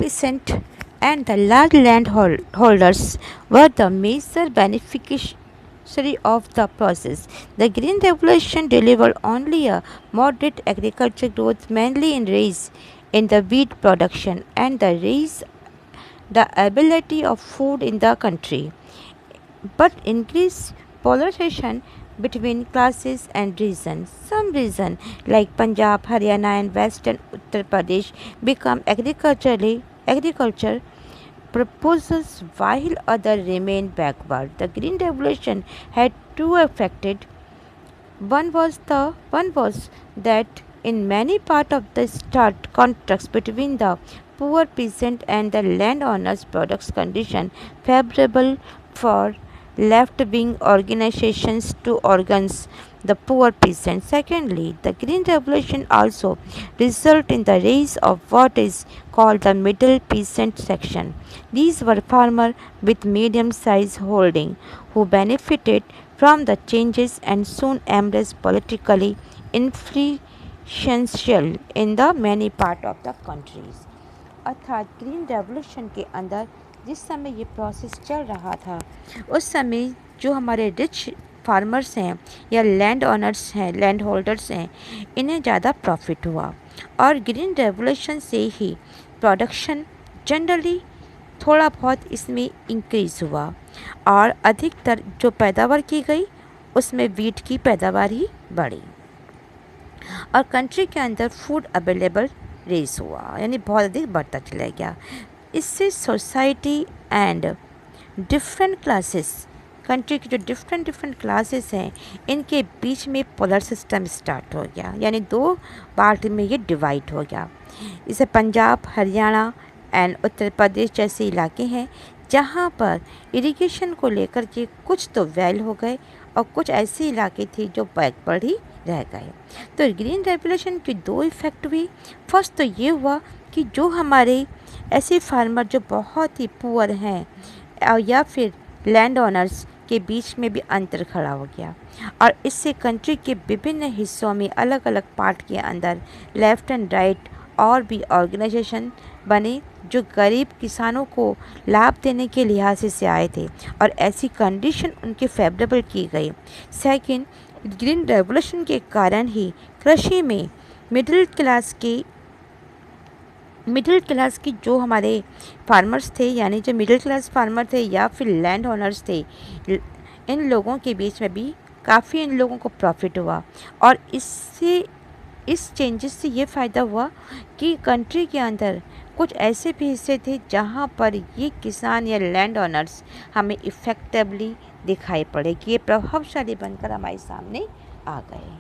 peasant and the large landholders were the major beneficiary of the process. The Green Revolution delivered only a moderate agriculture growth, mainly in rise in the wheat production and the ability of food in the country, but increased polarization between classes and regions. Some regions like Punjab, Haryana, and Western Uttar Pradesh become agriculture proposals while others remain backward. The Green Revolution had two effects. One was that in many parts of the start contracts between the poor peasant and the landowners products condition favorable for left-wing organizations to organize the poor peasant. Secondly, the Green Revolution also resulted in the rise of what is called the middle peasant section. These were farmers with medium-sized holding who benefited from the changes and soon embraced politically influential in the many part of the countries. अर्थात green revolution के अंदर जिस समय ये process चल रहा था उस समय जो हमारे रिच फार्मर्स हैं या लैंड ऑनर्स हैं, लैंड होल्डर्स हैं, इन्हें ज़्यादा प्रॉफिट हुआ और ग्रीन रेवोल्यूशन से ही प्रोडक्शन जनरली थोड़ा बहुत इसमें इंक्रीज़ हुआ और अधिकतर जो पैदावार की गई उसमें वीट की पैदावार ही बढ़ी और कंट्री के अंदर फूड अवेलेबल रेज हुआ, यानी बहुत अधिक बढ़ता चला गया। इससे society and different classes, country के जो डिफरेंट क्लासेस हैं इनके बीच में पोलर सिस्टम स्टार्ट हो गया, यानी दो पार्ट में ये डिवाइड हो गया। इसे पंजाब, हरियाणा एंड उत्तर प्रदेश जैसे इलाके हैं जहाँ पर इरिगेशन को लेकर के कुछ तो वेल हो गए और कुछ ऐसे इलाके थे जो बैकवर्ड ही रह गए। तो ग्रीन रेवोल्यूशन की दो इफ़ेक्ट हुई। फर्स्ट तो ये हुआ कि जो हमारे ऐसे फार्मर जो बहुत ही पुअर हैं या फिर लैंड ओनर्स के बीच में भी अंतर खड़ा हो गया और इससे कंट्री के विभिन्न हिस्सों में अलग अलग पार्ट के अंदर लेफ़्ट एंड राइट और भी ऑर्गेनाइजेशन बने जो गरीब किसानों को लाभ देने के लिहाज से आए थे और ऐसी कंडीशन उनके फेवरेबल की गई। सेकंड, ग्रीन रेवोल्यूशन के कारण ही कृषि में मिडिल क्लास की जो हमारे फार्मर्स थे, यानी जो मिडिल क्लास फार्मर थे या फिर लैंड ओनर्स थे, इन लोगों के बीच में भी काफ़ी इन लोगों को प्रॉफिट हुआ और इस चेंजेस से ये फ़ायदा हुआ कि कंट्री के अंदर कुछ ऐसे भी हिस्से थे जहाँ पर ये किसान या लैंड ओनर्स हमें इफ़ेक्टिवली दिखाई पड़े कि ये प्रभावशाली बनकर हमारे सामने आ गए।